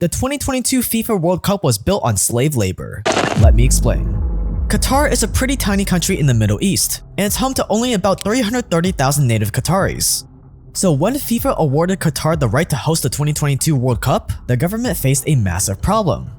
The 2022 FIFA World Cup was built on slave labor. Let me explain. Qatar is a pretty tiny country in the Middle East, and it's home to only about 330,000 native Qataris. So when FIFA awarded Qatar the right to host the 2022 World Cup, the government faced a massive problem.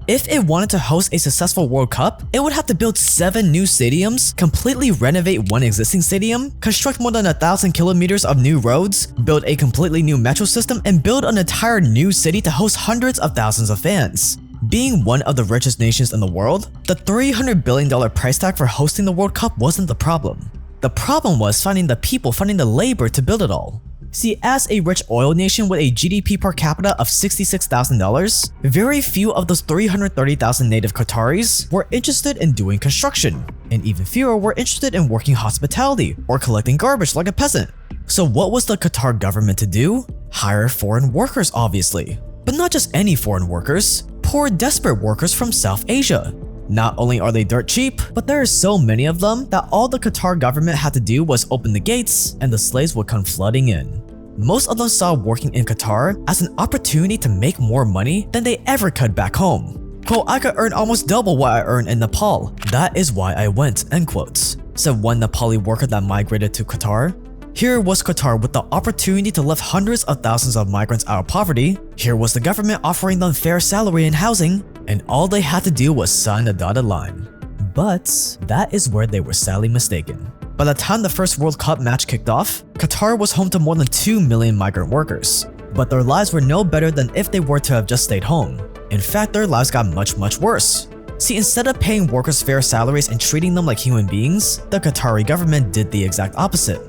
If it wanted to host a successful World Cup, it would have to build 7 new stadiums, completely renovate one existing stadium, construct more than 1,000 kilometers of new roads, build a completely new metro system, and build an entire new city to host hundreds of thousands of fans. Being one of the richest nations in the world, the $300 billion price tag for hosting the World Cup wasn't the problem. The problem was finding the people, finding the labor to build it all. See, as a rich oil nation with a GDP per capita of $66,000, very few of those 330,000 native Qataris were interested in doing construction, and even fewer were interested in working hospitality or collecting garbage like a peasant. So what was the Qatar government to do? Hire foreign workers, obviously. But not just any foreign workers, poor desperate workers from South Asia. Not only are they dirt cheap, but there are so many of them that all the Qatar government had to do was open the gates and the slaves would come flooding in. Most of them saw working in Qatar as an opportunity to make more money than they ever could back home. Quote, "I could earn almost double what I earn in Nepal. That is why I went," end quotes, said one Nepali worker that migrated to Qatar. Here was Qatar with the opportunity to lift hundreds of thousands of migrants out of poverty. Here was the government offering them fair salary and housing, and all they had to do was sign the dotted line. But that is where they were sadly mistaken. By the time the first World Cup match kicked off, Qatar was home to more than 2 million migrant workers. But their lives were no better than if they were to have just stayed home. In fact, their lives got much worse. See, instead of paying workers fair salaries and treating them like human beings, the Qatari government did the exact opposite.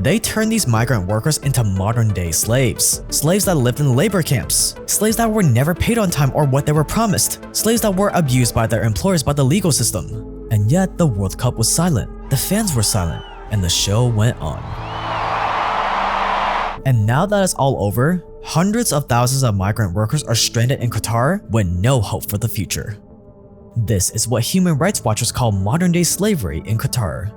They turned these migrant workers into modern-day slaves. Slaves that lived in labor camps. Slaves that were never paid on time or what they were promised. Slaves that were abused by their employers by the legal system. And yet, the World Cup was silent. The fans were silent. And the show went on. And now that it's all over, hundreds of thousands of migrant workers are stranded in Qatar with no hope for the future. This is what human rights watchers call modern-day slavery in Qatar.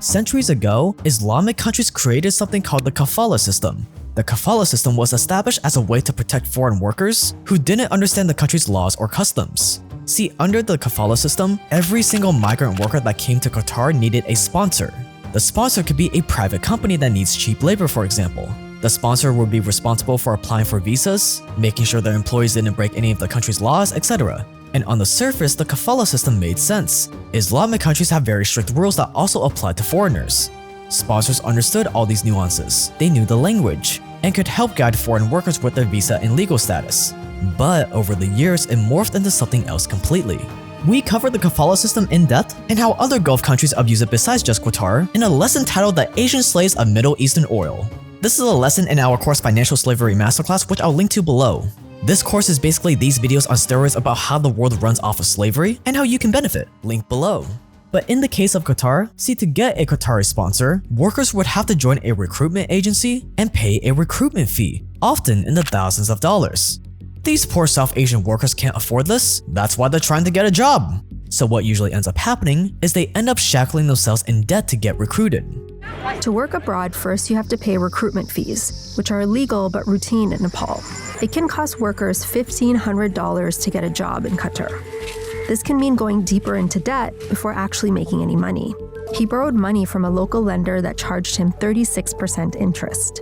Centuries ago, Islamic countries created something called the kafala system. The kafala system was established as a way to protect foreign workers who didn't understand the country's laws or customs. See, under the kafala system, every single migrant worker that came to Qatar needed a sponsor. The sponsor could be a private company that needs cheap labor, for example. The sponsor would be responsible for applying for visas, making sure their employees didn't break any of the country's laws, etc. And on the surface, the kafala system made sense. Islamic countries have very strict rules that also apply to foreigners. Sponsors understood all these nuances, they knew the language, and could help guide foreign workers with their visa and legal status. But over the years, it morphed into something else completely. We covered the kafala system in depth and how other Gulf countries abuse it besides just Qatar in a lesson titled The Asian Slaves of Middle Eastern Oil. This is a lesson in our course Financial Slavery Masterclass, which I'll link to below. This course is basically these videos on steroids about how the world runs off of slavery and how you can benefit, link below. But in the case of Qatar, see, to get a Qatari sponsor, workers would have to join a recruitment agency and pay a recruitment fee, often in the thousands of dollars. These poor South Asian workers can't afford this, that's why they're trying to get a job. So what usually ends up happening is they end up shackling themselves in debt to get recruited. To work abroad, first you have to pay recruitment fees, which are illegal but routine in Nepal. It can cost workers $1,500 to get a job in Qatar. This can mean going deeper into debt before actually making any money. He borrowed money from a local lender that charged him 36% interest.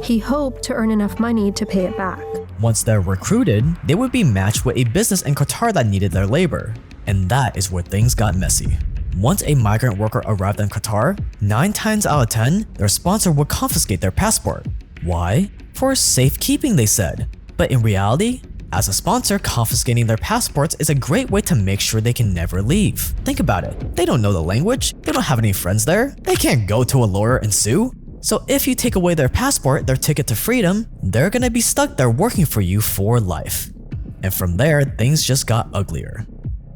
He hoped to earn enough money to pay it back. Once they're recruited, they would be matched with a business in Qatar that needed their labor. And that is where things got messy. Once a migrant worker arrived in Qatar, 9 times out of 10, their sponsor would confiscate their passport. Why? For safekeeping, they said. But in reality, as a sponsor, confiscating their passports is a great way to make sure they can never leave. Think about it. They don't know the language, they don't have any friends there, they can't go to a lawyer and sue. So if you take away their passport, their ticket to freedom, they're gonna be stuck there working for you for life. And from there, things just got uglier.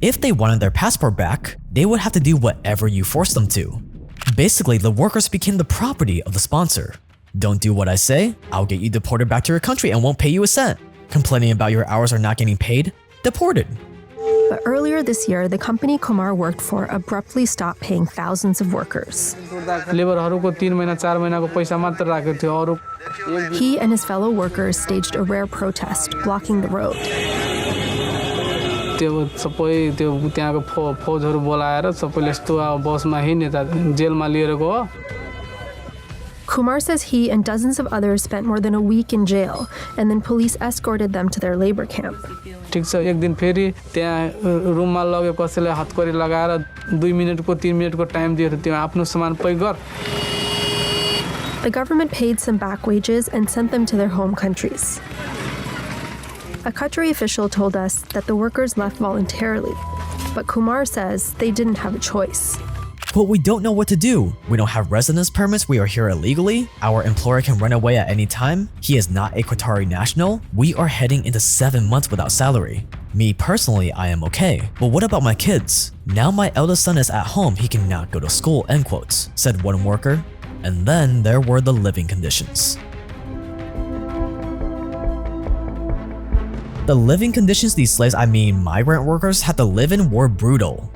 If they wanted their passport back, they would have to do whatever you forced them to. Basically, the workers became the property of the sponsor. Don't do what I say, I'll get you deported back to your country and won't pay you a cent. Complaining about your hours or not getting paid? Deported. But earlier this year, the company Kumar worked for abruptly stopped paying thousands of workers. He and his fellow workers staged a rare protest, blocking the road. Kumar says he and dozens of others spent more than a week in jail, and then police escorted them to their labor camp. The government paid some back wages and sent them to their home countries. A Qatari official told us that the workers left voluntarily, but Kumar says they didn't have a choice. But we don't know what to do. We don't have residence permits, we are here illegally, our employer can run away at any time, he is not a Qatari national, we are heading into 7 months without salary. Me personally, I am okay, but what about my kids? Now my eldest son is at home, he cannot go to school, end quotes, said one worker. And then there were the living conditions. The living conditions these slaves, I mean migrant workers, had to live in were brutal.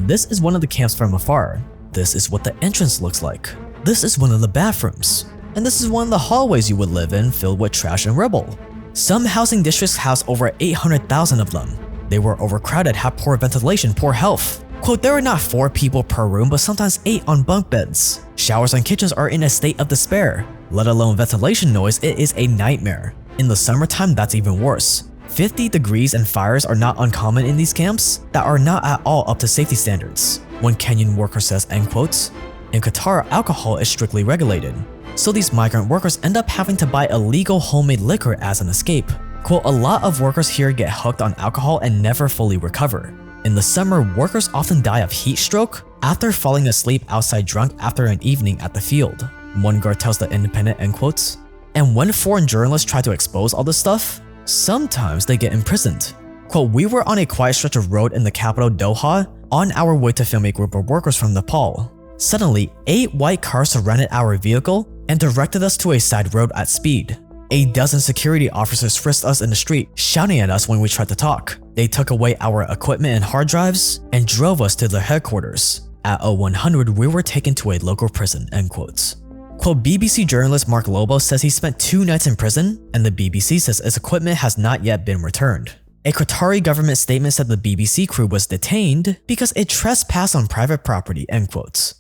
This is one of the camps from afar. This is what the entrance looks like. This is one of the bathrooms. And this is one of the hallways you would live in filled with trash and rubble. Some housing districts house over 800,000 of them. They were overcrowded, had poor ventilation, poor health. Quote, there are not 4 people per room, but sometimes 8 on bunk beds. Showers and kitchens are in a state of despair. Let alone ventilation noise, it is a nightmare. In the summertime, that's even worse. 50 degrees and fires are not uncommon in these camps that are not at all up to safety standards. One Kenyan worker says, end quotes, in Qatar, alcohol is strictly regulated. So these migrant workers end up having to buy illegal homemade liquor as an escape. Quote, a lot of workers here get hooked on alcohol and never fully recover. In the summer, workers often die of heat stroke after falling asleep outside drunk after an evening at the field. One guard tells The Independent, end quotes. And when foreign journalists try to expose all this stuff, sometimes they get imprisoned. Quote, we were on a quiet stretch of road in the capital Doha on our way to film a group of workers from Nepal. Suddenly, 8 white cars surrounded our vehicle and directed us to a side road at speed. A dozen security officers frisked us in the street, shouting at us when we tried to talk. They took away our equipment and hard drives and drove us to their headquarters. At 0100, we were taken to a local prison, end quotes. Quote, BBC journalist Mark Lobo says he spent 2 nights in prison, and the BBC says its equipment has not yet been returned. A Qatari government statement said the BBC crew was detained because it trespassed on private property, end quotes.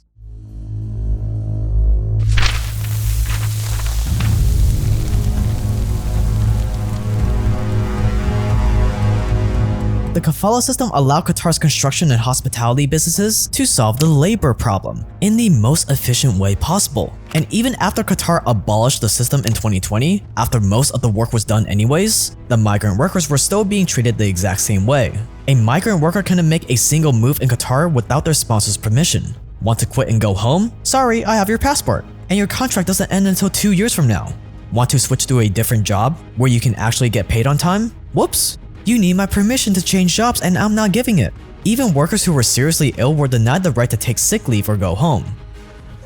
The kafala system allowed Qatar's construction and hospitality businesses to solve the labor problem in the most efficient way possible. And even after Qatar abolished the system in 2020, after most of the work was done anyways, the migrant workers were still being treated the exact same way. A migrant worker couldn't make a single move in Qatar without their sponsor's permission. Want to quit and go home? Sorry, I have your passport. And your contract doesn't end until 2 years from now. Want to switch to a different job where you can actually get paid on time? Whoops! You need my permission to change jobs and I'm not giving it. Even workers who were seriously ill were denied the right to take sick leave or go home.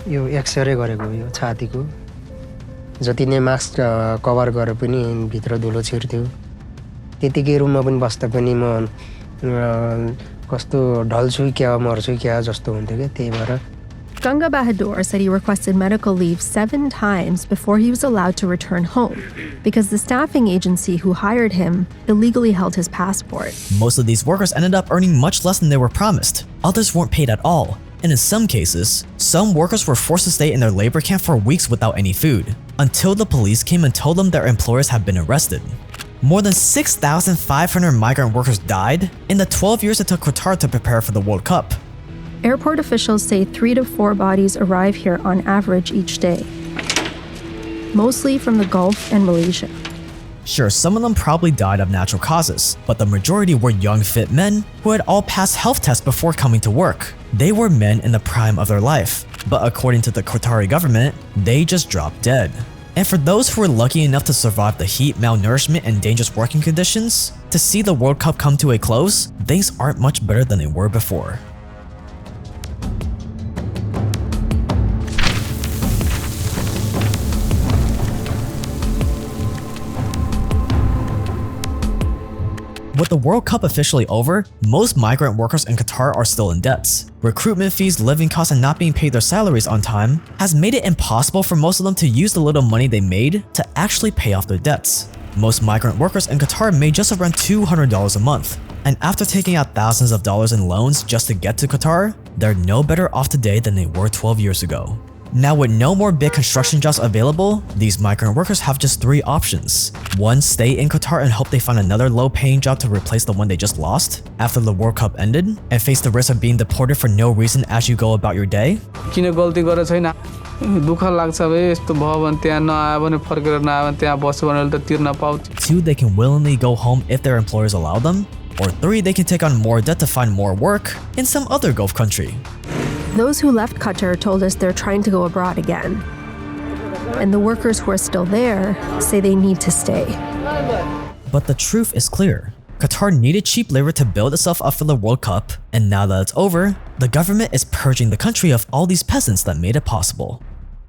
यो x-ray गरेको यो छातीको जति नै mask cover गरे पनि भित्र धुलो छिर्थ्यो त्यतिकै रुममा पनि बस्दा पनि म कस्तो ढल्छु क्या मर्छु क्या जस्तो हुन्थ्यो के त्यही भएर Ganga Bahadur said he requested medical leave 7 times before he was allowed to return home because the staffing agency who hired him illegally held his passport. Most of these workers ended up earning much less than they were promised. Others weren't paid at all. And in some cases, some workers were forced to stay in their labor camp for weeks without any food, until the police came and told them their employers had been arrested. More than 6,500 migrant workers died in the 12 years it took Qatar to prepare for the World Cup. Airport officials say 3 to 4 bodies arrive here on average each day, mostly from the Gulf and Malaysia. Sure, some of them probably died of natural causes, but the majority were young, fit men who had all passed health tests before coming to work. They were men in the prime of their life, but according to the Qatari government, they just dropped dead. And for those who were lucky enough to survive the heat, malnourishment, and dangerous working conditions, to see the World Cup come to a close, things aren't much better than they were before. With the World Cup officially over, most migrant workers in Qatar are still in debt. Recruitment fees, living costs, and not being paid their salaries on time has made it impossible for most of them to use the little money they made to actually pay off their debts. Most migrant workers in Qatar made just around $200 a month, and after taking out thousands of dollars in loans just to get to Qatar, they're no better off today than they were 12 years ago. Now, with no more big construction jobs available, these migrant workers have just 3 options. 1. Stay in Qatar and hope they find another low-paying job to replace the one they just lost after the World Cup ended, and face the risk of being deported for no reason as you go about your day. किन गल्ती गरेको छैन दुःख लाग्छ बे यस्तो भयो भने त्यहाँ नआयो भने फर्केर नआयो भने त्यहाँ बस्यो भने त तिर्न पाउँछ 2. They can willingly go home if their employers allow them. Or 3. They can take on more debt to find more work in some other Gulf country. Those who left Qatar told us they're trying to go abroad again. And the workers who are still there say they need to stay. But the truth is clear. Qatar needed cheap labor to build itself up for the World Cup, and now that it's over, the government is purging the country of all these peasants that made it possible.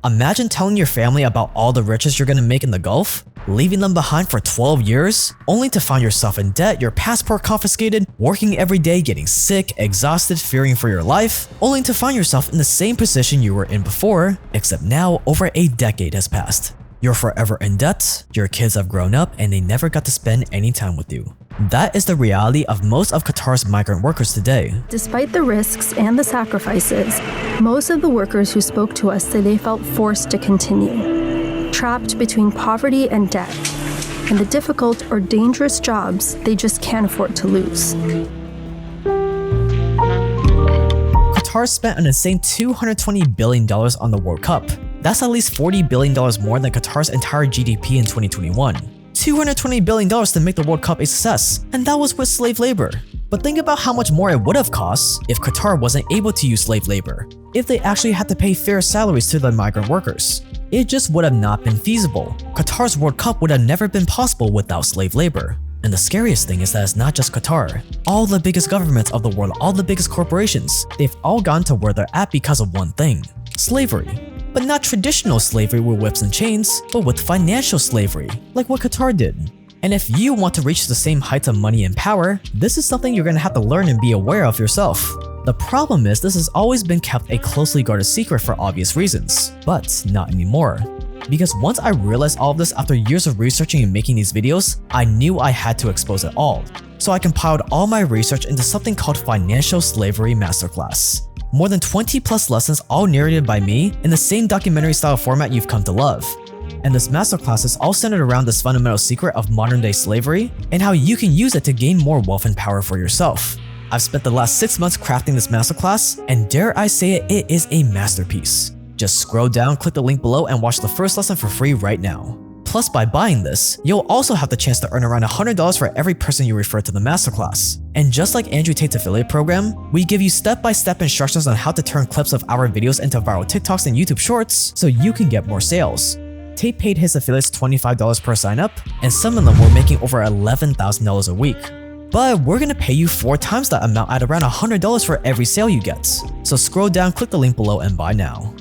Imagine telling your family about all the riches you're gonna make in the Gulf, leaving them behind for 12 years, only to find yourself in debt, your passport confiscated, working every day, getting sick, exhausted, fearing for your life, only to find yourself in the same position you were in before, except now over a decade has passed. You're forever in debt, your kids have grown up, and they never got to spend any time with you. That is the reality of most of Qatar's migrant workers today. Despite the risks and the sacrifices, most of the workers who spoke to us say they felt forced to continue, trapped between poverty and debt, and the difficult or dangerous jobs they just can't afford to lose. Qatar spent an insane $220 billion on the World Cup. That's at least $40 billion more than Qatar's entire GDP in 2021. $220 billion to make the World Cup a success, and that was with slave labor. But think about how much more it would have cost if Qatar wasn't able to use slave labor, if they actually had to pay fair salaries to the migrant workers. It just would have not been feasible. Qatar's World Cup would have never been possible without slave labor. And the scariest thing is that it's not just Qatar. All the biggest governments of the world, all the biggest corporations, they've all gone to where they're at because of one thing: slavery. But not traditional slavery with whips and chains, but with financial slavery, like what Qatar did. And if you want to reach the same heights of money and power, this is something you're gonna have to learn and be aware of yourself. The problem is this has always been kept a closely guarded secret for obvious reasons, but not anymore. Because once I realized all of this after years of researching and making these videos, I knew I had to expose it all. So I compiled all my research into something called Financial Slavery Masterclass. More than 20 plus lessons all narrated by me in the same documentary style format you've come to love. And this masterclass is all centered around this fundamental secret of modern day slavery and how you can use it to gain more wealth and power for yourself. I've spent the last 6 months crafting this masterclass, and dare I say it, it is a masterpiece. Just scroll down, click the link below, and watch the first lesson for free right now. Plus, by buying this, you'll also have the chance to earn around $100 for every person you refer to the masterclass. And just like Andrew Tate's affiliate program, we give you step-by-step instructions on how to turn clips of our videos into viral TikToks and YouTube Shorts so you can get more sales. Tate paid his affiliates $25 per sign-up, and some of them were making over $11,000 a week. But we're gonna pay you 4 times that amount at around $100 for every sale you get. So scroll down, click the link below, and buy now.